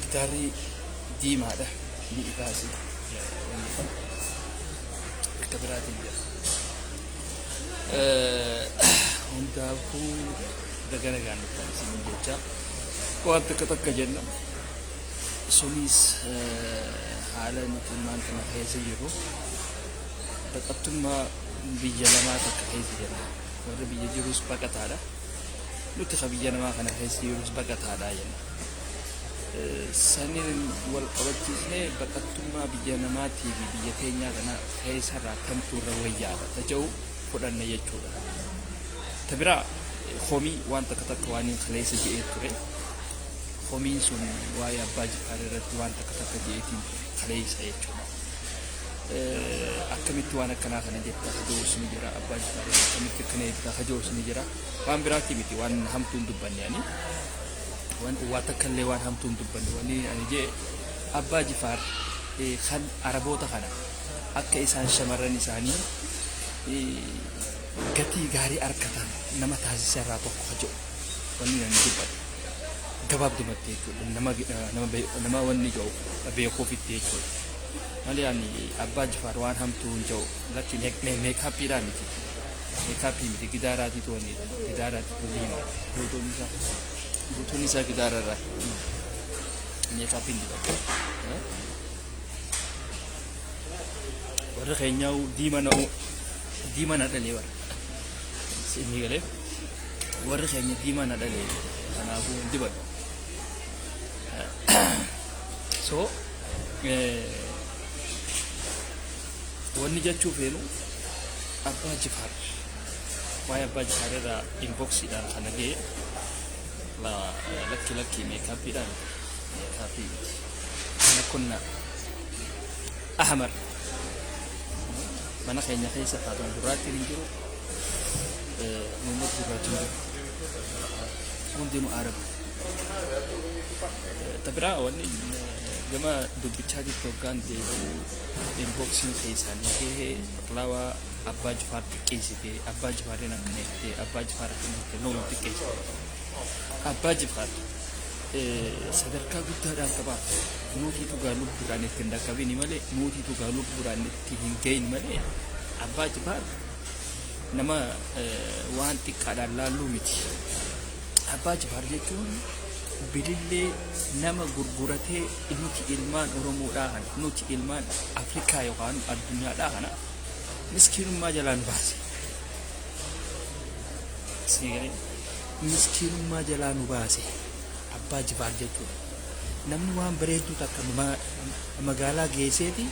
gitaarri diimaadha mi'i kaasee akka biraatiin jira hundaafuu daganagaan nutti isin jecha waan takka jenna sunis haala nuti ilmaan kana keessa jiru baqattummaa biyya lamaa takka keessa jirra warra biyya jirus baqataadha nuti ka biyya namaa kana keessa jirus baqataadha jenna saniin wal qabachiisnee baqattummaa biyya namaatii fi biyya keenyaa kana keessarraa kamtu irra wayyaadha ta'uu fudhanna jechuudha. Tabiraa homii waan takka waan kaleessa je'ee ture homiin sun waa'ee abbaa Jifaar irratti waan takka je'eetiin kaleessa jechuudha. Akkamitti waan akkanaa kana jetta hajoos ni jira abbaa Jifaar akkamitti akkana jetta hajoos ni jira waan biraatti miti waan hamtuun dubbanne ani waan takkallee waan hamtuun dubbanne wani ani jee abbaa Jifaar kan araboota kana akka isaan shamarran isaanii gatii gaarii argatan nama taasisa irraa tokko hajoo wanni ani dubbadhe gabaabdumatti jechuudha nama wanni jiru beekuufitti jechuudha. Malee ani abbaa Jifaar waan hamtuu hin jiru lakki meekaappiidhaan miti meekaappii miti gidaaraatiitu wanni gidaaraatiitu diimaa guutuun isaa gidaararraa meekaappiin dibata warra keenyaa diima na dhalee warra inni galee warra keenya diima na dhalee kanaafuu hin dibatu so wanni jechuu feenu abbaa Jifaar waa'ee abbaa Jifaar irraa inboxiidhaan kana ga'e lakki meekaappiidhaan meekaappii kana kunna ahmar mana keenya keessa faatuun gurraatti hin jiru uummat gurraatti hin jiru hundinuu arabu tabiraa wanni gama dubbichaatitti hoggaan deebi'u inboxiin keessaan gahee lawaa abbaa Jifaar xiqqeessite abbaa Jifaariin akkana jettee abbaa Jifaar akkana jettee noonu xiqqeessite abbaa Jifaar sadarkaa guddaadhaan qabaa nuutiitu gaa lubbuudhaan itti hin dhaqqabini malee nuutiitu gaa lubbuudhaan itti hin gahin malee abbaa Jifaar nama waan xiqqaadhaan laalluu miti. Abbaa Jifaar jechuun bilillee nama gurguratee nuti ilmaan Oromoodhaa nuti ilmaan Afrikaa yookaan addunyaadhaa kana miskiinummaa jalaan baase. Miskiinummaa jalaa nu baase abbaa Jifaar jechuudha. Namni waan bareedduu takka magaalaa geesseeti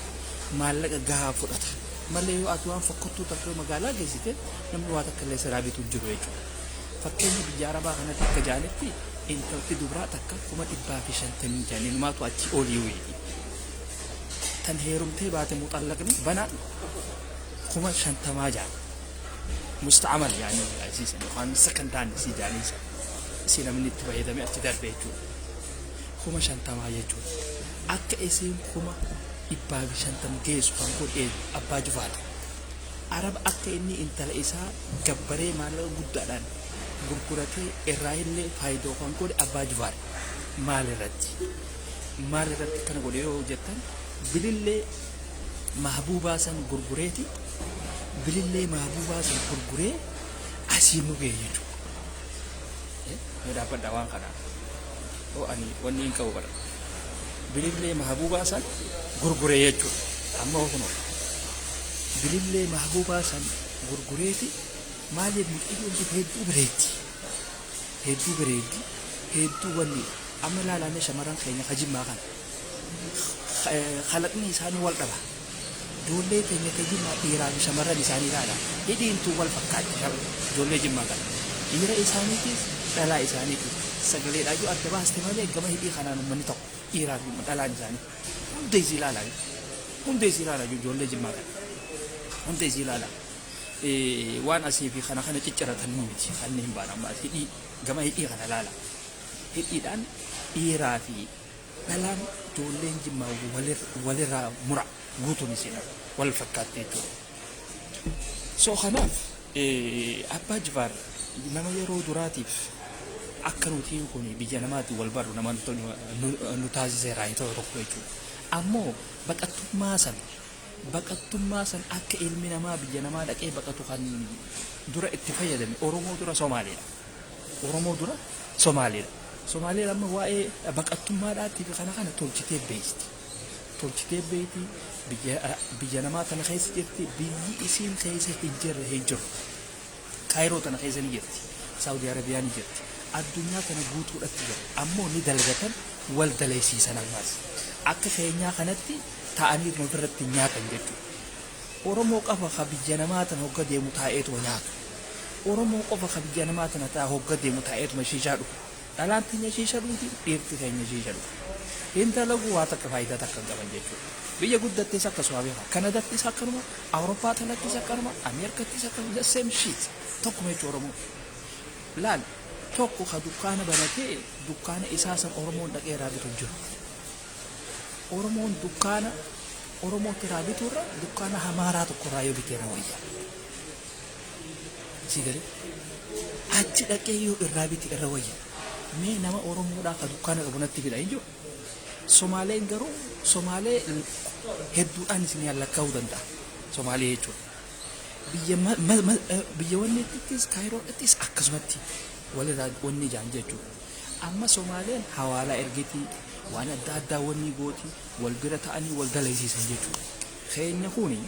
maallaqa gahaa fudhata. Malee yoo ati waan fokkottuu takka magaalaa geessite namni waa takka illee saraa bituu jiru jechuudha. Fakkeenya biyya Arabaa kanatti akka jaanitti intalti dubaraa takka 150 jaaniin maatu achi olii weeti. Tan heerumtee baate muxallaqni banaan 50 jaan. مستعمل يعني أساسا وخان سكنتان سي جانيسا سي لمن يتبعي دمي أتدار بيجو خما شانتام هايجو أكا إسيم خما إبابي شانتام جيس وخانقول إيه أبا جفاد عرب أكا إني إنت الإسا كبري مالا قدران قرقراتي إراهيل فايدو وخانقول أبا جفاد مال رد كان قول إيه جتان بلل محبوبا سان قرقراتي bilillee mahbuubaa san gurguree asii nu ga'e jechuudha. Dhaabbadha waan kanaa. Ani wanni hin qabu bara. Bilillee mahbuubaa san gurguree jechuudha. Amma kunoo bilillee mahbuubaa san gurgureeti maaliif mucayyoon hedduu bareeddi. Hedduu wanni amma ilaalanne shamarran keenya hajimmaa kana. Khalaqni isaanii wal dhaba. Ijoollee keenya tajima dhiiraa fi shamarran isaanii ilaala. Hidhiintuu wal fakkaatti ijoollee jimmaa kana. Dhiira isaaniitiif dhalaa isaaniitiif sagaleedhaa yoo adda baaste malee gama hidhii kanaan uummanni tokko dhiiraa fi dhalaan isaanii hundees ilaalaa ijoollee jimmaa kana. Hundees ilaalaa. Waan asii fi kana cicciratan miti kan hin baanamu hidhii gama hidhii kana ilaala. Hidhiidhaan dhiiraa fi dhalaan ijoolleen jimmaa walirraa mura. guutuun isiidha wal fakkaatti jechuudha. So kanaaf abbaa Jifaar nama yeroo duraatiif akka nuti kun biyya namaatti wal barru nama nu taasiseera ta'u tokko jechuudha. Ammoo baqattummaa san akka ilmi namaa biyya namaa dhaqee baqatu kan dura itti fayyadame Oromoo dura Somaaliidha. Oromoo dura Somaaliidha. Somaaliin amma waa'ee baqattummaadhaatti kana tolchitee beekti. Tolchitee beekti biyya namaa tana keessa jirti biyyi isiin keessa hin jiru. Kaayiroo tana keessa ni jirti. Saawudii Arabiyaa ni jirti. Addunyaa kana guutuudhaatti jira. Ammoo ni dalgatan wal daleessiisan ammas. Akka keenyaa kanatti ta'anii ofirratti nyaatan jechuudha. Oromoo qofa ka biyya namaa tana hogga deemu taa'eetuma nyaatu. Oromoo qofa ka biyya namaa tana ta'a hogga deemu taa'eetuma shiishaa dhugu. Dhalaan teenya shiisha dhuguti, dhiirti keenya shiisha dhugu. Hin dalagu waa takka faayidaa takka hin qaban jechuudha. Biyya guddattees akkasuma beeka. Kanadattis akkanuma, Awurooppaa tanattis akkanuma, Ameerikattis akkanuma, the same shit. Tokkuma jechuudha Oromoo. Laal tokko ka dukkaana banatee dukkaana isaa san Oromoon dhaqee irraa bitu jiru. Oromoon dukkaana Oromootti irraa biturra dukkaana hamaaraa tokko irraa yoo bitee na wayya. Si galee achi dhaqee yoo irraa biti irra wayya. Mee nama Oromoodhaa ka dukkaana qabunatti fida hin jiru. Somaaleen garuu Somaalee hedduudhaan isin lakkaa'uu danda'a. Somaalee jechuudha. Biyya wanni ittis Kaayiroodhattis akkasumatti walirraa wanni jaan jechuudha. Amma Somaaleen hawaalaa ergitii waan adda addaa wanni gooti wal bira ta'anii wal daleessisan jechuudha. Keenya kuni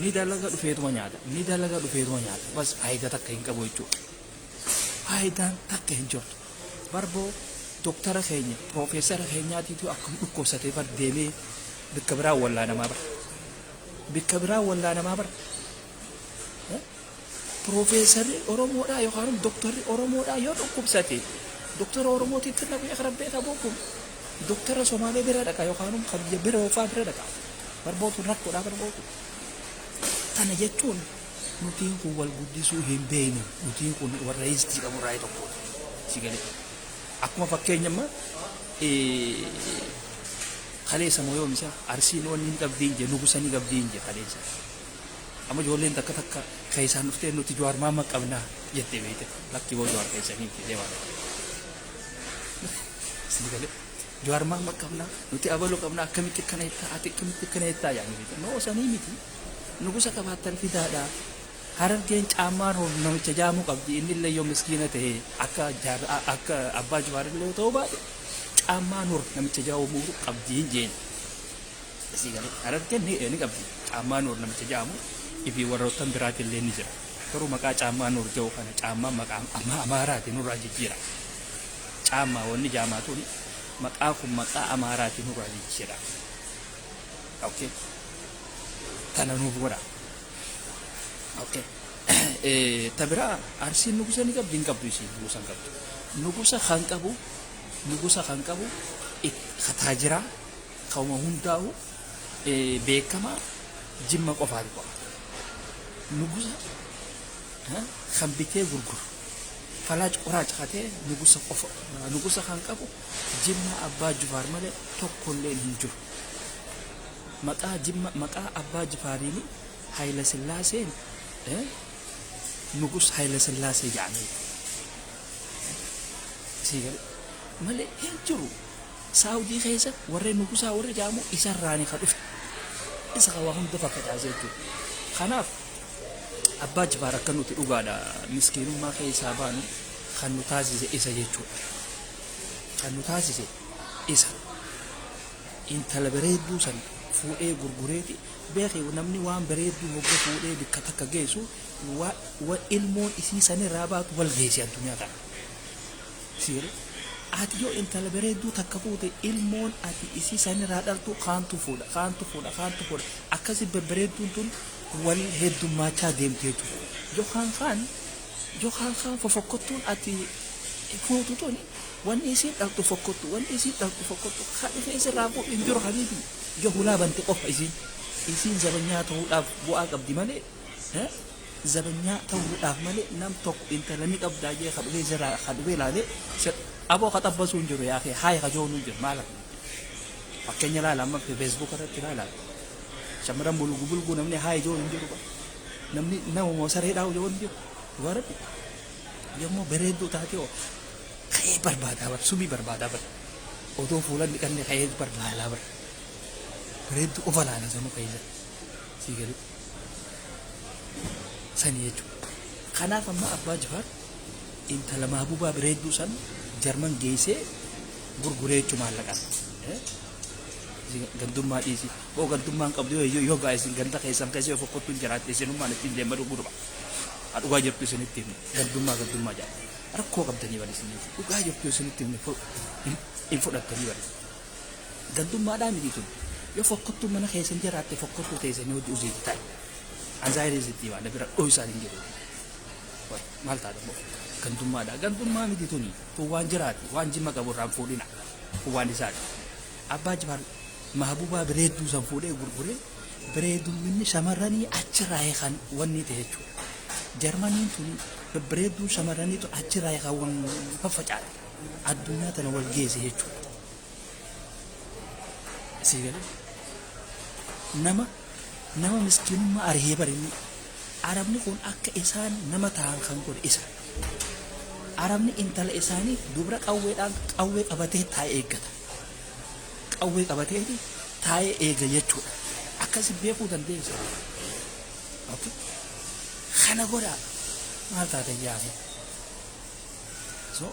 ni dalaga dhufeetuma nyaata. Bas faayidaa takka hin qabu jechuudha. Faayidaan takka hin jirtu. Barboo doktara keenya, piroofeesara keenyaatiitu akkam dhukkubsatee bar deemee bikka biraa wallaanamaa bara. Piroofeesarri Oromoodhaa yookaan doktorri Oromoodhaa yoo dhukkubsate doktora Oromootiitti naqee qarabbeeta bookun doktara Somaalee bira dhaqa yookaan kan biyya bira ofaa bira dhaqa. Barbootu rakkoodhaa barbootu. Kana jechuun nutiin kun wal guddisuu hin beeknu. Nutiin kun warra hiistii qabu raayii tokkoodha. Si galee. Akkuma fakkeenyamma kaleessa moo yoomisa Arsiin wanni hin qabdiin je nugusanii qabdiin je kaleessa. Amma ijoolleen takka keessaan dhuftee nuti Jawaar Mohaammed qabnaa jettee beekte lakki boo Jawaar keessanii deemaa. Si galee. Jawaar Mohaammed qabnaa nuti abaloo qabnaa akkamitti kana jettaa yaa'u beekte. Noo sanii miti nugusa qabaattan fidaadhaa. Harargeen caamaan namicha jaamuu qabdi inni illee yoo miskiina ta'e akka abbaa Jawaar illee yoo ta'u baate caamaan namicha jaamuu qabdi hin jeen. Harargeen ni qabdi caamaan namicha jaamuu ifi warroottan biraati illee ni jira. Garuu maqaa caamaan jedhu kana caamaan maqaa Amaaraatiin nurraa jijjiira. Caamaa wanni jaamaa tuni maqaa kun maqaa Amaaraatiin nurraa jijjiira. Okay. Tana nuuf godha. Okay. Tabira Arsiin nugusa ni qabdi hin qabdu isin nugusa hin qabdu. Nugusa kan qabu taajira qauma hundaa'u beekamaa Jimma qofaati qaba. Nugusa kan bitee gurguru. Falaac qoraa caqatee nugusa kan qabu Jimma Abbaa Jifaar malee tokkollee hin jiru. Maqaa Abbaa Jifaariin Haayila Sillaaseen nugus Haayila Sillaasee jedhamee siigal malee hin jiru. Saawudii keessa warreen nugusaa warri jedhamu isarraanii ka dhufe isa waa hunda fakkaataase jechuudha. Kanaaf Abbaa Jifaar akka nuti dhugaadha miskiinummaa keessaa baanu kan nu taasise isa jechuudha. Kan nu taasise isa intala bareedduu san fuudhee gurgureeti beekee namni waan bareedduu hogga fuudhee bikka takka geessu ilmoon isii sanirraa baatu wal geessi addunyaa kana. Siire ati yoo intala bareedduu takka fuute ilmoon ati isii sanirraa dhaltu kaantu fuudha akkasi bareedduun tun wal heddummaachaa deemte jechuudha. Yookaan kaan fofokkottuun ati fuutu tuni wanni isiin dhaltu fokkottu kan dhufee isirraa fuudhu hin jiru habiibi. Yoo hulaa bante qofa isiin zabanyaa ta'uudhaaf bu'aa qabdi malee zabanyaa ta'uudhaaf malee nam tokko intala ni qabdaa jee kadhubee laalee aboo kaxabbasuu hin jiru yaafee haaya kajoonuu hin jiru maala. Fakkeenya laala amma feesbuuk irratti laala shamarran bulguu namni haaya joon hin jiru namni nama moo sareedhaa joon hin jiru warri yommuu bareedduu taate ka'ee barbaadaa bar subii barbaadaa bar otoo fuulan dhiqanne ka'ee barbaadaa bar bareedduu qofa laala sama keessa sii galu sanii jechuudha. Kanaaf amma abbaa Jifaar intala Mahbuubaa bareedduu san Jarman geessee gurguree jechuun maallaqaan. Gandummaa dhiisi. Boo gandummaan qabdu yoo gaa'esin ganda keessan keessa yoo fokkottuun jiraatte isinummaan ittiin deemaa gurgurama. Dhugaa jirtu isinitti himne gandummaa jedha. Rakkoo qabdanii bali isinitti. Dhugaa jirtu isinitti himne hin fudhattanii bali. Gandummaadhaa miti tun. Yoo fokkottuun mana keessan jiraatte fokkottuu teessanii hojii usiitti taa'e. Anzaayirii sitti waan bira dhoo isaan hin jiru. Maal taata moo gandummaadhaa gandummaa miti tuni tun waan jiraati waan jimma qabu irraan fuudhina kun waan isaati. Abbaa Jifaar Mahbuubaa bareedduu san fuudhee gurguree bareedumminni shamarranii achirraa kan wanni ta'e jechuudha. Jarmaniin tuni bareedduu shamarraniitu achirraa kan waan faffacaate addunyaa tana wal geesse jechuudha. Siigalee nama miskiinummaa arhee barinni Arabni kun akka isaan nama ta'an kan godhe isa. Arabni intala isaanii dubra qawwee qabatee taa'ee eeggata. Qawwee qabatee taa'ee eega jechuudha. Akkasi beekuu dandeessa. Kana godhaa maal taate yaa'u. So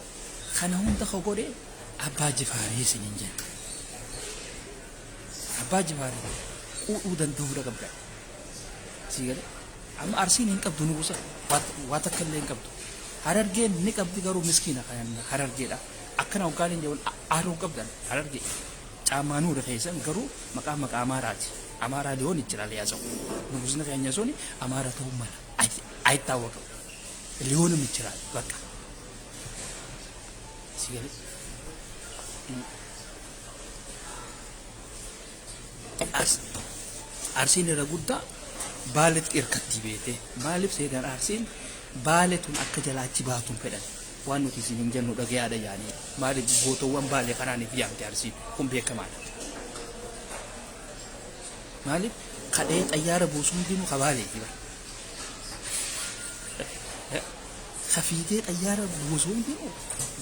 kana hunda ka godhe Abbaa Jifaarii isiniin jenna. Abbaa Jifaarii uudhuu danda'uu bira qabda. Siigalee. Amma Arsiin hin qabdu nugusa waa takka illee hin qabdu. Harargeen ni qabdi garuu miskiina kan Harargeedha. Akkana hoggaan hin jedhu aaruu qabdan Harargee. Caammaanuu rifeensan garuu maqaa Amaaraati. Amaaraa liyoon jira liyaasa'u. Nugusni keenya suni Amaara ta'uu mala. Ayitaawwaqamu. Liyoonum jira bakka. Siigalee. Arsiin irra guddaa baaletti hirkatti beete maaliif seedan Arsiin baaletun akka jalaachi baatuun fedhan waan nuti isin hin jennu dhagayaadha yaanii maaliif gootowwan baalee kanaaniif yaamte Arsiin kun beekamaadha. Maaliif kadhee xayyaara buusuun dinu kabaalee jira. Kafiitee xayyaara buusuun dinu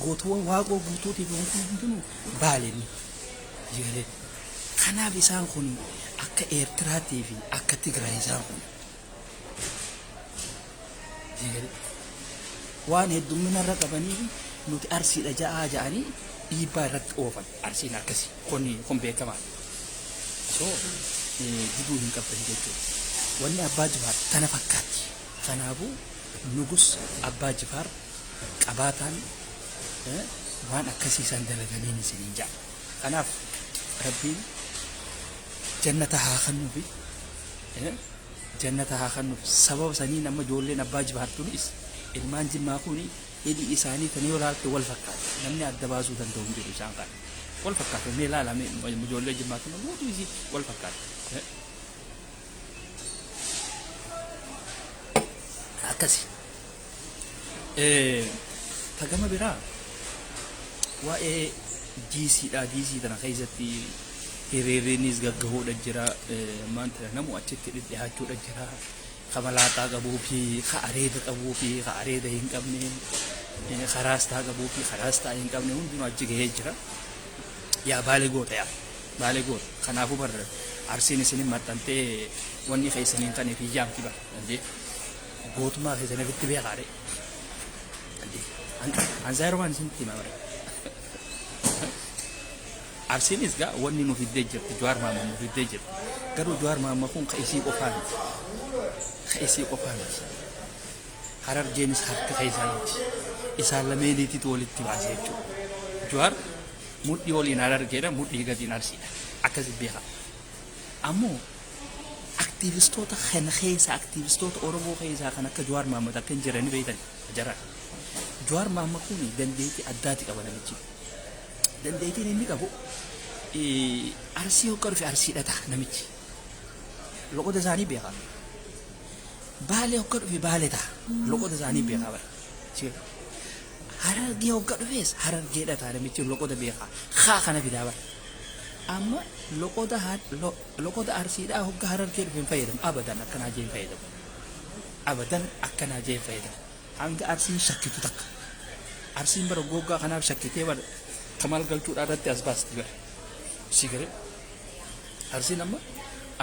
gootowwan waaqoo guutuutiif dinu baaleen jireenya. Kanaaf isaan kun akka Eertiraatii fi akka Tigraay isaan kun waan heddummina irra qabanii nuti Arsiidha ja'anii dhiibbaa irratti oofan Arsiin akkasii kun beekamaa. So diduu hin qabdan jechuudha. Wanni Abbaa Jifaar tana fakkaatti. Kanaafuu nugus Abbaa Jifaar qabaataan waan akkasiisan dalaganiin isiniin ja'a. Kanaaf Rabbiin jannata haa kennuufi jannata haa kennuuf sababa sanii nama ijoolleen Abbaa Jifaar tunis ilmaan Jimmaa kuni hidhii isaanii kan yoo laalte wal fakkaata namni adda baasuu danda'u hin jiru isaan kana wal fakkaata mee ilaalame ijoollee Jimmaa kun mootuu isii wal fakkaata. Akkasi tagama biraa waa'ee diisiidha diisii tana keessatti hiriiriinis gaggahuudha jira maanta namu achitti dhiyaachuudha jira kamalaataa qabuu fi areeda qabuu fi areeda hin qabne karaastaa qabuu fi karaastaa hin qabne hundinuu achi gahee jira. Yaa baalee goota kanaafuu barra Arsiin isinin maxxantee wanni keessaniin kan fi yaamti bara gootummaa keessaniif itti beekaadhe anzaarumaan isinitti hima bara. Arsiinis gaa wanni nu fiddee jirti Jawaar Maammoo nu fiddee jirti garuu Jawaar Maammoo kun ka'isii qofaa miti Harargeenis harka keessaa miti isaan lameeniititu walitti baasee jechuudha. Jawaar mudhii waliin Harargeedha mudhii gadiin Arsiidha akkasi beeka. Ammoo aktiivistoota kana keessa aktiivistoota Oromoo keessaa kan akka Jawaar Maammoo akka hin jirani beektan jaraan. Jawaar Maammoo kun dandeettii addaati qaba namichi. Dandeettiin inni qabu Arsii hoggaa dhufe Arsiidha ta'a namichi. Loqoda isaanii beekaa. Baalee hoggaa dhufe Baalee ta'a. Loqoda isaanii beekaa bara. Harargee hoggaa dhufes Harargeedha ta'a namichi loqoda beekaa. Haa kana fidaa bara. Amma loqoda Arsiidhaa hoggaa Harargee dhufe hin fayyadamu. Abadan akkanaa jee hin fayyadamu. Hanga Arsiin shakkitu takka. arsiin bara goggaa kanaaf shakkitee bara Kamaal Galchuudha irratti as baasti bara si gare arsiin amma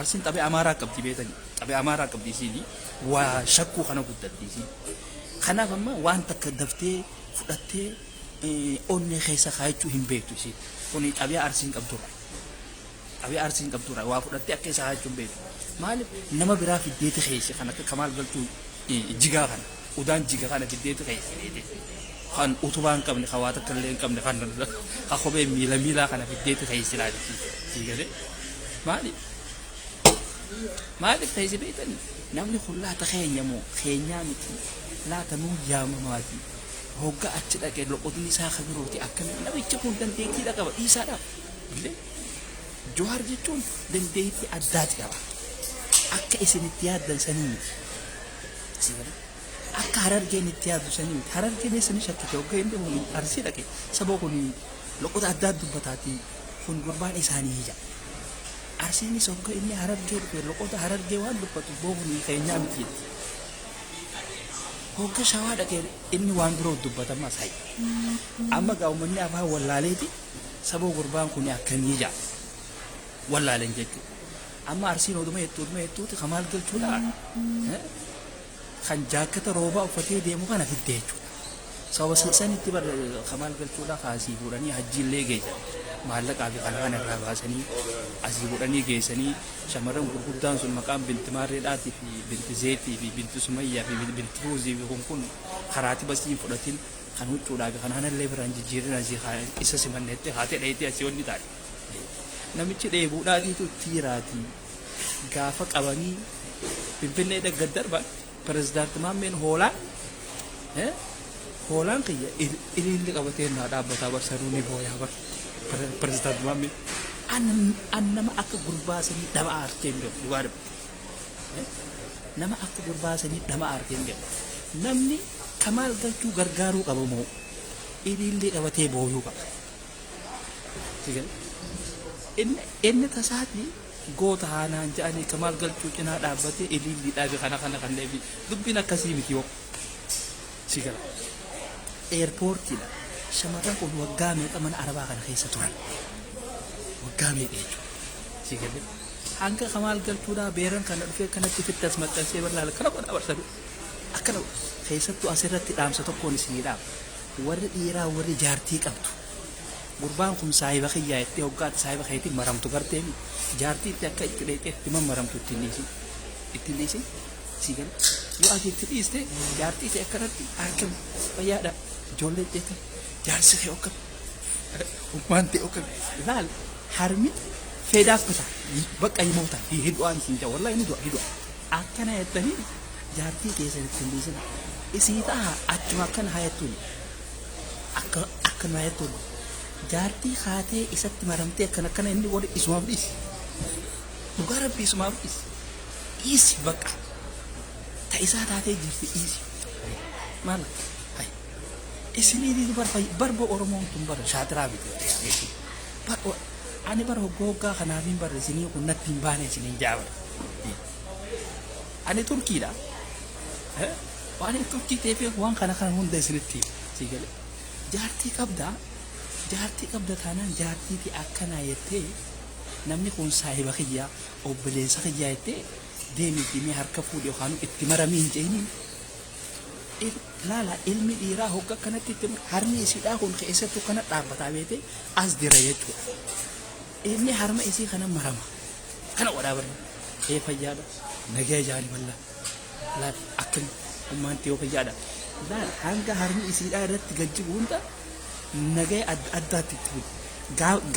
arsiin taphee amaaraa qabdi beetanii taphee amaaraa qabdi isiin waa shakkuu kana guddatti isiin kanaaf amma waan takka daftee fudhattee onnee keessa kaayachuu hin beektu isiin kuni taphee arsiin qabdura taphee arsiin qabdura waa fudhattee akka isa kaayachuu hin beektu maaliif nama biraa fiddeeti keessa kan akka Kamaal Galchuu jigaa kana udaan jigaa kana fiddeeti keessa kan utubaan qabne kawaata kalleen qabne kan kophee miila kana fiddeeti keessa laati si gale maaliif ta'isi beetanii namni kun laata keenyamoo keenyaa miti laata nuu yaamamaati hogga achi dhaqee loqotni isaa kan birooti akkamiin namichi kun dandeettii qaba dhiisaadhaaf illee Johaar jechuun dandeettii addaati qaba akka isinitti yaaddan sanii miti akka Harargeen itti yaaddu sanii miti Harargeen eessanii shakkite hogga inni kun arsii dhaqe saboo kun loqota addaa dubbataati kun gurbaan isaanii ija arsiinis hogga inni Harargee dhufe loqota Harargee waan dubbatu boofni keenyaa miti jetti hogga shawaa dhaqee inni waan biroo dubbatamas hayi amma gaa uummanni afaan wallaaleeti saboo gurbaan kun akkamii ija wallaaleen jechuudha amma arsiin oduma jettuuti Kamaal Galchuudha kan jaakkata roobaa uffatee deemu kana fiddee jechuudha sababa sanitti bara Kamaal Galchuudha kaasii fuudhanii hajjiillee geessan maallaqaa fi kana irraa baasanii asii fuudhanii geessanii shamarran gurguddaan sun maqaan binti Maarreedhaatii fi binti Zeetii fi binti Sumayyaa fi binti Fuuzii fi kun karaati basii fudhatiin kan huccuudhaa fi kanaallee biraan jijjiirina asii isa simanneetti haatee dheetii asii wanni taate namichi dheebuudhaatiitu tiiraatii gaafa qabanii Finfinnee dhagga darban pirezidaanti Maammeen hoolaan kiyya ililli qabatee naa dhaabbataa barsanuu ni booyaa bar pirezidaanti Maammeen nama akka gurbaasanii dhama aartee hin gabu dhugaa dhabu nama akka gurbaasanii dhama aartee hin gabu namni Kamaal Galchuu gargaaruu qaba moo ililli qabatee booyuu qaba inni tasaati goota haanaan jedhanii Kamaal Galchuu cinaa dhaabbatee ililli dhaabe kana kan deebi dubbiin akkasii miti yoo si gala eerpoortiidha shamarran kun waggaa meeqa mana arabaa kana keessa turan waggaa meeqa jechuudha si gala hanga Kamaal Galchuudhaa beeran kana dhufee kanatti fittas maxxansee barlaala kana godha barsadu akkana keessattuu asirratti dhaamsa tokkoon isinii dhaaba warri dhiiraa warri jaartii qabdu gurbaan kun saahiba kiyyaa itti hoggaatti saahiba keetiin maramtu garteemi jaartii itti akka itti dheeqeetti maramtu ittiin dhiisi si gala yoo ati itti dhiiste jaartii ta'e akkanatti akkam fayyaadha ijoollee jeetan jaarsi kee okkam waan ta'e okkam laal harmi feedaaf bata bakka himoota hidhu'aan siin jaa wallahi ni du'a akkana jettanii jaartii keessan ittiin dhiisina isii ta'a achuma akkana hayattuun akkana hayattuun jaartii haatee isatti maramtee akkana inni wali isumaaf dhiisi dhugaa rabbii isumaaf dhiisi bakka ta'isaa taatee jirti dhiisi maal hay isinii barba Oromoon tun bara shaatiraa biti ani bara hoggaa kanaafiin bara isinii kun natti hin baane isiniin jaabara ani Turkiidha waan Turkii ta'eef waan kana hunda isinitti si gale jaartii qabda taanaan jaartiiti akkanaa jettee namni kun saahiba kiyyaa obboleessa kiyyaa jettee deemii harka fuudhee yookaan itti maramii hin jeeniin laala ilmi dhiiraa hogga kanatti itti harmi isiidhaa kun keessattuu kana dhaabbataa beete as dira jechuudha inni harma isii kana marama kana godhaa barra fayyaadha nagaa jaani bal'aa laal akkan ummaanti yoo fayyaadha laal hanga harmi isiidhaa irratti gajjibu hunda nagaa addaatti itti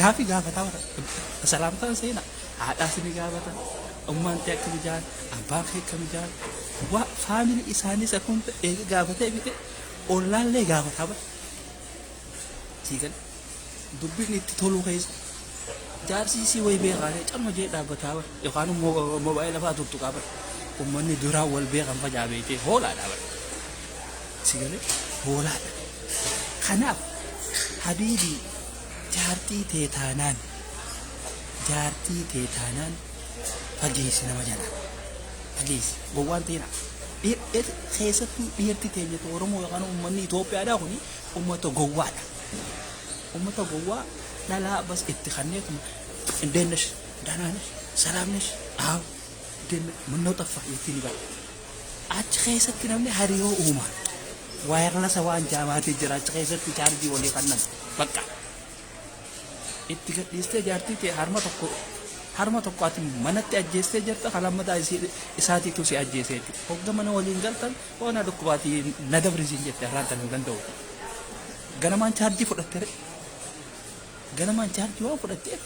gaafi gaafataa salaamtaan seena haadhaas ni gaafata ummaanti akka mijaan abbaan kee akka mijaan faamili isaanis akkuma eega gaafatee bite ollaallee gaafataa bara siigan dubbiin itti toluu keessa jaarsiisii way beekaanii camma jee dhaabbataa bara yookaan moobaayila fa'aa tuttuqaa bara ummanni duraa wal beekan fajaabeetee hoolaadha bara siigalee hoolaadha kanaaf habiibii jaartii teetaanaan fageessi nama jala fageessi gowwaan teena keessattuu dhiirti teenya Oromoo yookaan uummanni Itoophiyaadhaa kuni uummata gowwaadha. Uummata gowwaa dhalaa bas itti kanneetu indeennesh danaanesh salaamesh aaw deemme mannoo xaffa ittiin bara. Achi keessatti namni hariiroo uumaa waayirlasa waan jaamaatee jira achi keessatti chaarjii walii kannan bakka itti gadhiistee jaartii ta'e harma tokko ati manatti ajjeestee jirta kalammataa isaatiitu si ajjeesee jechuudha. Hogga mana waliin galtan waan dhukkubaatii na dabrisiin jette irraantan hin danda'u. Ganamaan chaarjii fudhattee ganamaan chaarjii waan fudhattee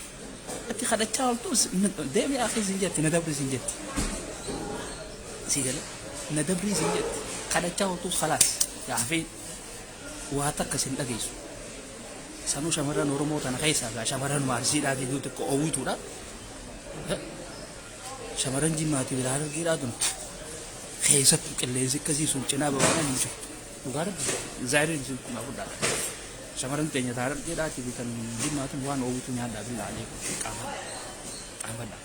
ati kadhachaa oltus deemee akkasiin jetti na dabrisiin jetti. Si galee na dabrisiin jetti kadhachaa oltus khalaas yaafee waa takka sin dhageessu. Sanuu shamarran Oromoo tana keessaa shamarran Marsiidhaa fi duuti ko oowwituudha. Shamarran Jimmaatii biraa argiidhaa tun keessattuu qilleensi akkasii sun cinaa babaadhaan hin jiru. Dhugaadha zaayiriin sun kuma guddaadha. Shamarran teenya taa'aa argiidhaatii fi kan Jimmaatiin waan oowwitu nyaadhaa fi laalee qaafadha.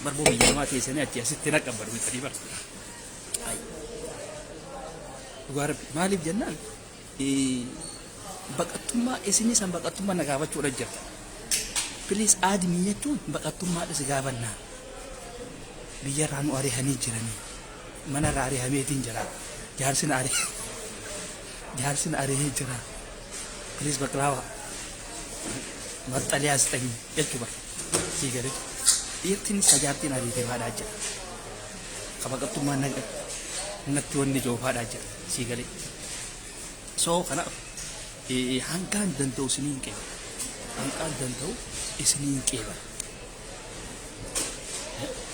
Barboo biyya namaa teessanii achi asitti naqan barbaadanii bara. Dhugaadha maaliif jennaan baqattummaa isinis an baqattummaa na gaafachuudha jirta. Please aadimii jechuun baqattummaadhas gaafannaa. Biyyarraa nu ari'anii jiranii. Manarraa ari'ameetiin jira. Jaarsin ari'ee jira. Please baklaawaa. Maxxaliyaas ta'in jechuu bara. Sii galee. Dhiirtiin sajaartiin ariitee faadhaa jira. Ka baqattummaa natti wanni joofaadhaa jira. Sii galee. So kanaaf hangaan danda'u isiniin qeeba. Hangaan danda'u isiniin qeeba.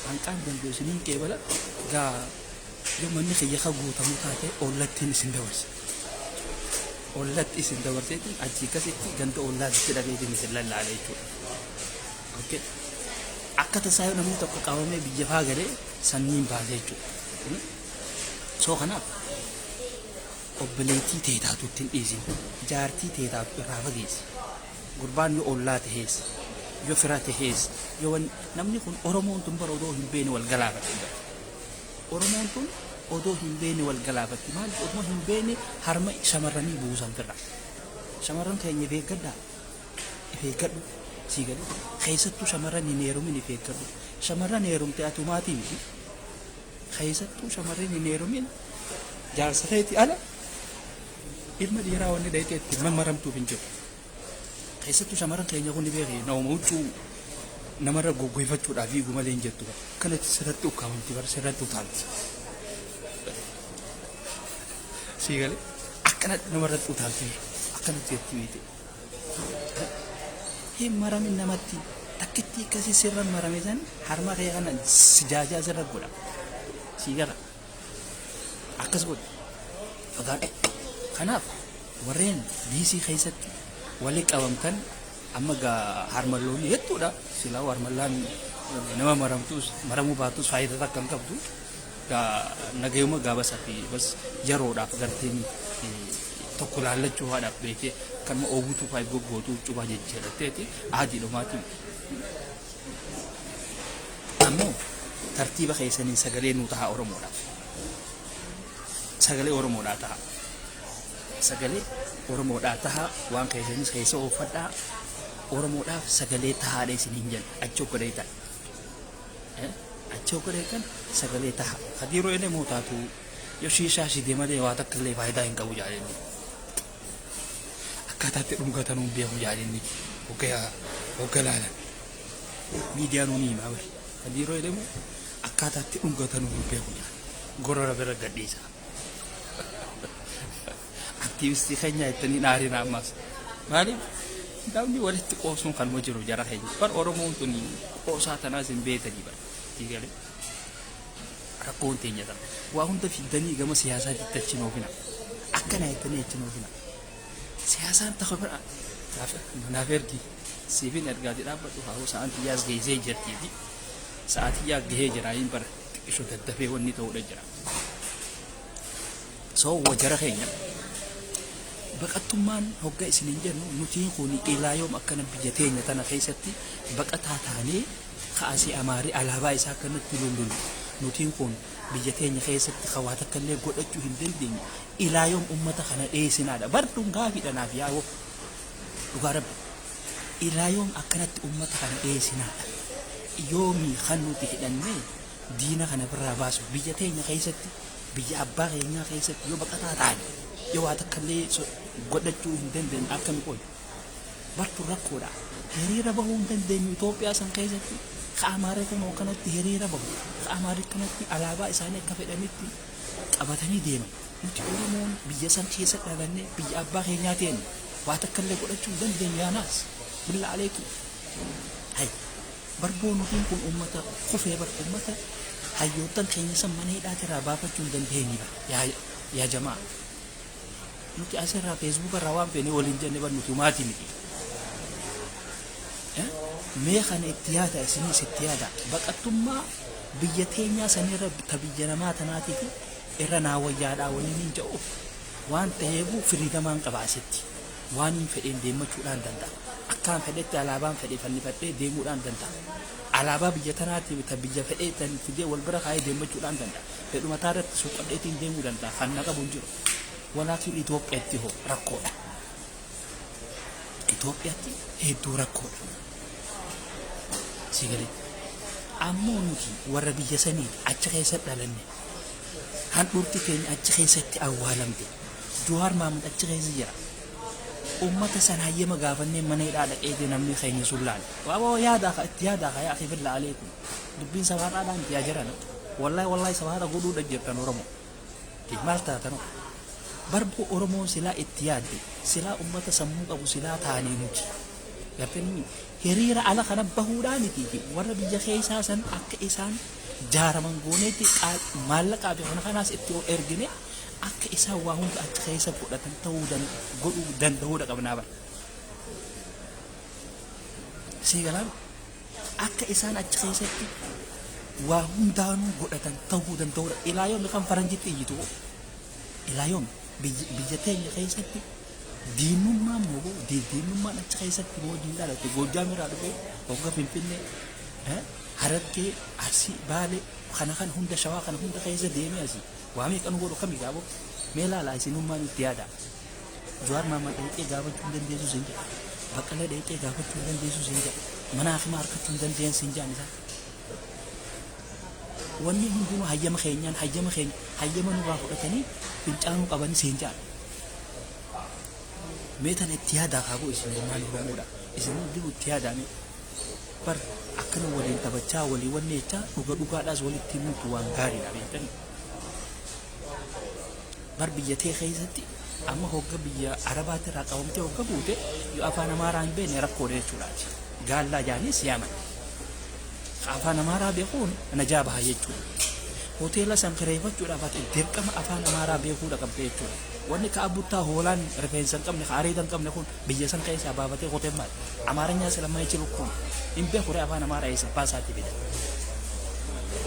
Hangaan danda'u isiniin qeebala gaa yoo manni kiyya ka guutamuu taate ollattiin isin dabarsa. Ollatti isin dabarseetiin achii akkasitti ganda ollaatti dhabeetiin isin lallaala jechuudha. Okay. Akka tasaa yoo namni tokko qabamee biyya faa galee sanyiin baasee jechuudha. So kanaaf obboleettii teetaatu ittiin dhiisin jaartii teetaatu irraa fageessi. Gurbaan yoo ollaa tahees yoo fira tahees yoo namni kun Oromoon tun bara odoo hin beene wal galaafatti. Oromoon tun odoo hin beene wal galaafatti maaliif odoo hin beene harma shamarranii buusan firra. Shamarran keenya ifeeggadhu sii galee keessattuu shamarran hin heerumin ifeeggadhu. Shamarran heerumte atumaatii miti. Keessattuu shamarran hin heerumin jaarsateeti ala ilma dhiiraa wanni dhayitee itti mammaramtuuf hin jiru. Keessattuu shamarran keenya kun beekee nama huccuu namarra goggoifachuudhaaf fiigu malee hin jettu. Kanatti sirratti ukkaamamti bara sirratti utaalti. Sii galee akkanatti namarratti utaalti akkanatti jetti beete. Hin maramin namatti takkitti akkasii sirra marame san harma kee kana sijaajaa sirra godha. Sii gala akkas godha. Kanaaf warreen diisii keessatti walii qabamtan amma gaa harmalloonni hedduudha. Silaa harmallaan nama maramuu baatus faayidaa takka hin qabdu. Gaa nagayuma gaabasa fi bas yeroodhaaf garteen tokko laallachuu haadhaaf beekee kanuma oowwituu faayi goggootuu cubaa jechuu adii dhumaatiin. Ammoo tartiiba keessanii sagalee nuu ta'a Oromoodhaaf. Sagalee Oromoodhaa ta'a. Sagalee Oromoodhaa ta'a waan keessanis keessa oofadhaa. Oromoodhaaf sagalee tahaadha isiniin jenna achoo godhee ta'a. Achoo godhee kan sagalee taha. Hadiiroo inni mootaatu yoo shiishaa shidee malee waa takka illee faayidaa hin qabu jaalenni. Akkaataatti dhungatanuun beeku jaalenni hoggalaalan. Miidiyaan nuuni himaa bari. Hadiiroo inni akkaataatti dhungatanuun beeku jaalenni. Gorora bira gadhiisa. Aktiivistii keenya jettanii dhaarina ammas. Maaliif? Namni walitti qoosuun kan jiru jara keenya. Bar Oromoon tuni qoosaa tanaas hin beekanii bara. Tigalee. Rakkoon teenya ta'a. Waa hunda fiddanii gama siyaasaatti achi noofina. Akkana jettanii achi noofina. Siyaasaan takka bira naaf ergi siifin ergaati dhaabbadhu haa sa'aan xiyyaas geessee jirtii fi sa'aatii yaa gahee jira hin bara xiqqishoo daddafee wanni ta'uudha jira. So wajjara keenya baqattummaan hogga isiniin jennu nutiin kun ilaa yoom akkana biyya teenya tana keessatti baqataa taanee kaasii amaarii alaabaa isaa kanatti lululu nutiin kun biyya teenya keessatti hawaata kallee godhachuu hin dandeenye ilaa yoom ummata kana dheessinaadha barduun gaafiidhanaaf yaa'u dhugaa rabbi ilaa yoom akkanatti ummata kana dheessinaadha yoomii kan nuti hidhannee diina kana birraa baasu biyya teenya keessatti biyya abbaa keenyaa keessatti yoo baqataa taane yoo waa takkallee godhachuu hin dandeenye akkami qoodhu bartuu rakkoodha hiriira bahuu hin dandeenyu Itoophiyaa san keessatti ka'amaarii kun kanatti hiriira bahu ka'amaarii kanatti alaabaa isaanii akka fedhanitti qabatanii deeman nuti Oromoon biyya san keessa dhalannee biyya abbaa keenyaa ta'een waa takkallee godhachuu hin dandeenyu yaanaas billa aleeku hay barboon nutiin kun ummata kufee bar ummata hayyootan keenya san mana hidhaatirraa baafachuu hin dandeenye yaa jamaa nuti asirraa Facebook irraa waan feenee waliin jenne bar nuti maatii miti mee kana itti yaada isinis itti yaada baqattummaa biyya teenyaa sanirra biyya namaa tanaatiif irra naawayyaadhaa waliin hin jedhu waan ta'eefu firiidamaan qabaasitti waan hin fedheen deemachuudhaan danda'a akkaan fedhetti alaabaan fedhee fannifadhee deemuudhaan danda'a alaabaa biyya tanaatiif biyya fedhee tan fidee wal bira kaayee deemachuudhaan danda'a fedhuma taarratti suuqadheetiin deemuu danda'a kan na qabu hin jiru walaakin Itoophiyaatti hoo rakkoodha Itoophiyaatti hedduu rakkoodha sigalee ammoo nuti warra biyya sanii achi keessatti dhalanne handhuurti keenya achi keessatti awwaalamte Jawaar Mohaammed achi keessa jira ummata san hayyama gaafannee mana hidhaa dhaqee namni keenya sullaan waaboo yaadaa itti yaadaa yaa akhi billa aleekum dubbiin sabaadhaan itti yaa jiran wallahi sabaadha godhuudha jirtan Oromoo maal taatan barbuu Oromoo silaa itti yaadde silaa ummata sammuu qabu silaa taanee nuti gartanii hiriira ala kana bahuudhaaniti warra biyya keessaa san akka isaan jaaraman gooneetti maallaqaa fi kanaas itti ergine akka isaan waa hunda achi keessa fudhatan godhuu danda'uudha qabnaa bara siigalaan akka isaan achi keessatti waa hundaanuu godhatan ta'uu danda'uudha ilaa yoom kan faranjitti iyyitu ilaa yoom biyya teenya keessatti diinummaan moo diinummaan achi keessatti moo diin dhalate Goojaamirraa dhufee hogga Finfinnee Harargee Arsii Baalee kana hunda Shawaa kana hunda keessa deemee asii waa meeqan godhu kamii gaabo mee laalaa isinummaan itti yaada Jawaar Mohaammed dheeqee gaafachuu hin dandeessu siin jedha Baqqalee dheeqee gaafachuu hin dandeessu siin jedha mana hakimaa harkachuu hin dandeenye siin jedhan isaa wanni hundinuu hayyama keenyaan hayyama nurraa fudhatanii fincaanuu qabanii siin jedhan meetan itti yaadaa qabu isin ilmaan Oromoodha isin hundinuu itti yaadame bar akkana waliin taphachaa walii wanni jechaa dhugaadhaas walitti himuutu waan gaariidha beektanii bar biyya tee keessatti amma hogga biyya Arabaatti irraa qabamtee hogga buute yoo afaan Amaaraa hin beekne rakkoodha jechuudhaati gaallaa jaanis yaaman afaan Amaaraa beekuun najaa baha jechuudha hoteela san kireeffachuudhaaf ati dirqama afaan Amaaraa beekuudha qabda jechuudha wanni ka abbuttaa hoolaan rifeensa hin qabne areeda hin qabne kun biyya san keessaa baafatee qoteen maal Amaaranya ስለማ ይችላል እኮ ኢምቤ ኩሬ አፋን አማራ ይሰባሳት ይበል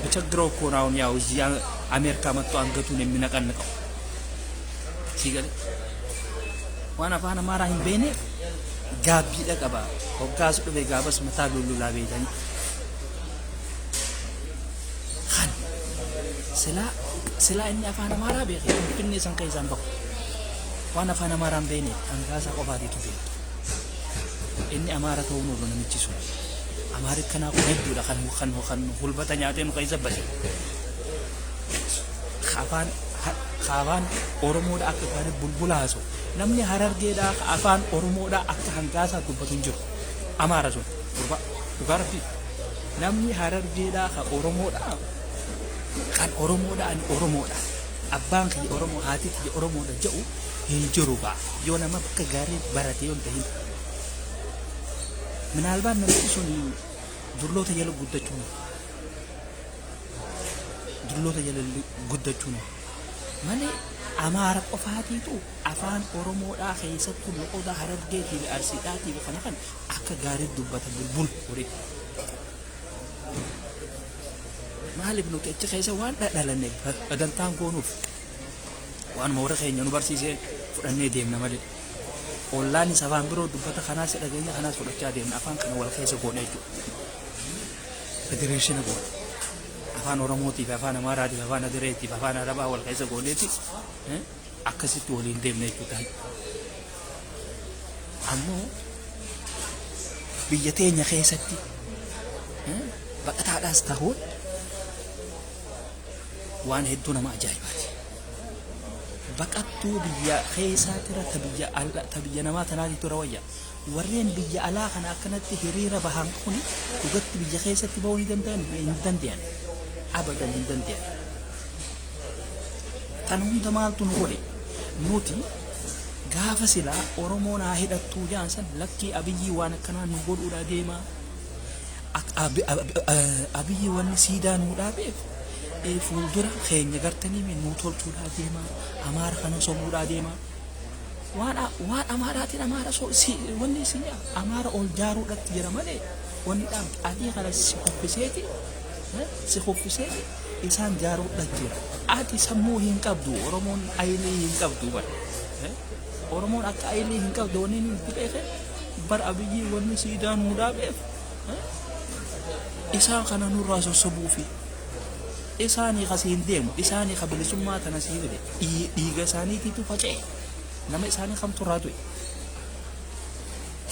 በቸግረው እኮ ነው አሁን ያው እዚህ አሜሪካ መጥቶ አንገቱን የሚነቀንቀው ሲገል ዋና አፋን አማራ ኢምቤኔ ጋቢ ደቀባ ወጋስ ዱቤ ጋበስ መታሉሉ ላቤታኝ хан ስላ እኛ አፋን አማራ ቤት ብኔ ሰንከ ይዛን በቁ ዋና አፋን አማራን ቤኔ አንጋሳ ቆፋቲቱ ቤት inni Amaara ta'uu nurra namichi sun Amaari kanaa kun hedduudha kan hulbata nyaatee nu keessa base afaan Oromoodha akka gaarii bulbulaasu namni Harargeedha afaan Oromoodha akka hangaasaa dubbatu hin jiru Amaara sun dhugaa rabbii namni Harargeedha kan Oromoodha ani Oromoodha abbaan kiyya Oromoo haati kiyya Oromoodha jedhu hin jiru yoo nama bakka gaarii baratee yoo ta'in ምናልባት ነሱ ሱን ዱርሎተ የለ ጉደቹ ነው ማለ አማራ ቆፋቲቱ አፋን ኦሮሞዳ ኸይሰቱ ለቆዳ ሀረርጌቲ አርሲዳቲ ከነከን አከ ጋሪ ዱበተ ቡልቡል ወሬ ማለብ ነው ከጭ ኸይሰ ዋን ዳዳለነ በደንታን ጎኑፍ ዋን መውረ ኸይኘኑ በርሲሴ ፉደኔ ዴም ነመለ Ollaan sabaan biroo dubbata kanaas dhageenye kanaas fudhachaa deemna afaan kana wal keessa goonee jiru federeeshina goona. Afaan Oromootiif, afaan Amaaraatiif, afaan Adireetiif, afaan Arabaa wal keessa gooneeti akkasitti waliin deemne jechuudha. Ammoo biyya teenya keessatti baqataadhaas ta'uun waan hedduu nama ajaa'ibaati. Baqattuu biyya keessaatti irra ta biyya namaa tanaatitu irra wayya. Warreen biyya alaa kana akkanatti hiriira bahan kuni dhugatti biyya keessatti bahuu hin danda'an. Abadan hin danda'an. Tan hunda maaltu nu godhe? Nuti gaafa silaa Oromoon haa hidhattuu jaansan lakkii Abiyyi waan akkanaa nu godhuudhaa deemaa. Abiyyi wanni siidaa nuu dhaabeef fuuldura keenya gartanii nu tolchuudhaa deemaa. Amaara kana sobuudhaa deemaa. Waan Amaaraatiin Amaara wanni isin Amaara ol jaaruudhaatti jira malee wanni dhaabdi adii kana si kuffisee isaan jaaruudhaatti jira. Ati sammuu hin qabdu, Oromoon ayilee hin qabdu bara. Oromoon akka ayilee hin qabdu wanni nuti beeke bar Abiyyi wanni siidaa nuu dhaabeef isaan kana nurraa sossobuufi isaanii kasiin deemu, isaanii kabilisummaa tana sii fide dhiiga isaaniitiitu faca'e. Nama isaanii kamtu irraa du'e.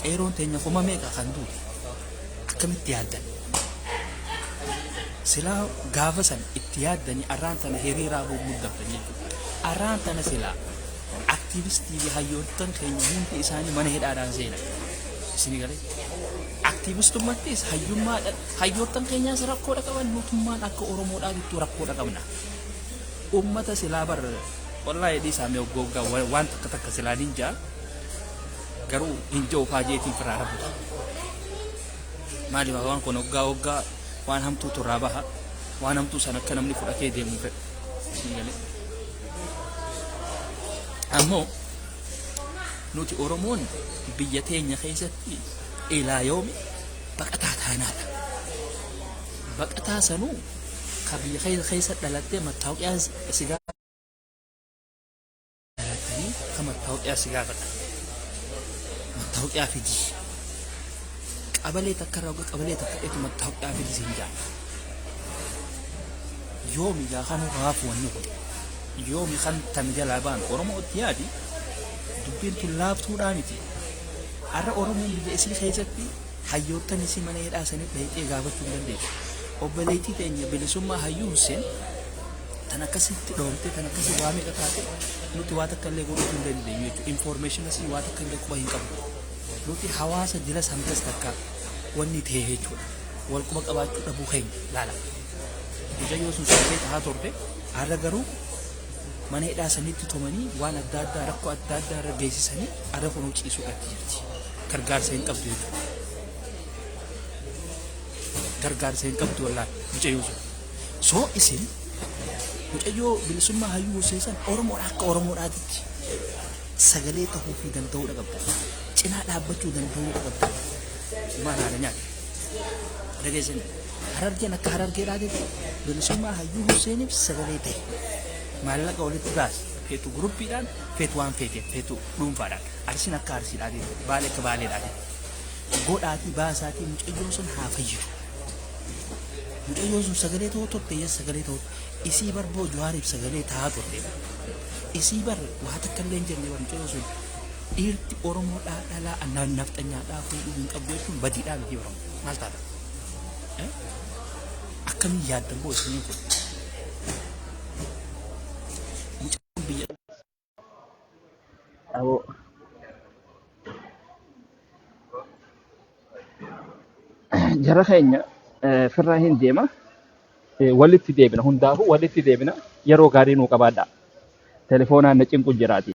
Qeeroon teenya kuma meeqa kan duute akkamitti yaaddan? Silaa gaafa san itti yaaddanii arraan tana hiriiraa muddamtan jechuudha. Arraan tana silaa aktiivistii fi hayyoottan keenya hundi isaanii mana hidhaadhaan seenan. Isinii galee aktiivistummaattis hayyoottan keenyaas rakkoodha qaban, mootummaan akka Oromoodhaatittuu rakkoodha qabna. Uummata silaa bar wallahi dhiisaa mee oggoggaa waan takka silaa ninjaa garuu hinja ofaa jeetiin firaa rabuudha. Maaliif waan kun oggaa waan hamtuu turraa baha, waan hamtuu san akka namni fudhatee deemuu fedha. Ammoo nuti Oromoon biyya teenya keessatti ilaa yoomi baqataa taanaadha. Baqataa sanuu ka biyya keessa dhalattee mattaawoqiyaa sigaa dhalatanii ka mattaawoqiyaa sigaa fedha. Mattaawoqiyaa fidii. Qabalee takka irraa qabalee takka dheetu mattaawoqiyaa fidii siin jaa. Yoomi gaa kan raafu wanni kun. Yoomi kan tan jalaa baan Oromootti yaadi dubbiin tun laaftuudhaa miti. Har'a Oromoon biyya isii keessatti hayyoottan isii mana hidhaa sanii dhahixee gaafachuu hin dandeessu. Obboleettii teenya bilisummaa Hayyuu Hussein tan akkasitti dhoomtee tan akkasii waa meeqa taate nuti waa takka illee godhuu hin dandeenyu jechuudha. Information asii waa takka illee quba hin qabnu. Nuti hawaasa jila santas takka wanni ta'e jechuudha. Wal quba qabaachuu dhabuu keenya laala. Mucayyoo sun sirrii tahaa turte har'a garuu mana hidhaa sanitti tumanii waan adda addaa rakkoo adda addaa irra geessisanii har'a kunuu ciisuudhaatti jirti. Gargaarsa hin qabdu jechuudha. Gargaarsa hin qabdu wallaan mucayyoo sun. Soo isin mucayyoo bilisummaa Hayyuu Hussein san Oromoodha akka Oromoodhaatitti sagalee tahuu fi danda'uudha qabda. Cinaa dhaabbachuu danda'uudha qabda. Maal haala nyaata? Dhageessin Harargeen akka Harargeedhaatitti bilisummaa Hayyuu Husseiniif sagalee ta'e. Maallaqa walitti baas feetu gruppiidhaan feetu waan feeteef feetu dhuunfaadhaan arsiin akka arsiidhaatiin baalee akka baaleedhaatiin godhaatii baasaatii mucayyoon sun haa fayyidu. Mucayyoon sun sagalee ta'uu turte sagalee ta'uu isii bar boo Jawaariif sagalee ta'aa turte isii bar waa takka illee hin jenne bar mucayyoon sun dhiirti Oromoodhaa dhalaa nafxanyaadhaa fuudhuu hin qabdu jechuun badiidhaa miti Oromoo maal taata? Akkamiin yaaddan boo isinii kun? Jara keenya firraa hin deema walitti deebina hundaafuu walitti deebina yeroo gaarii nuu qabaadha. Telefoonaan na cinqu jiraati.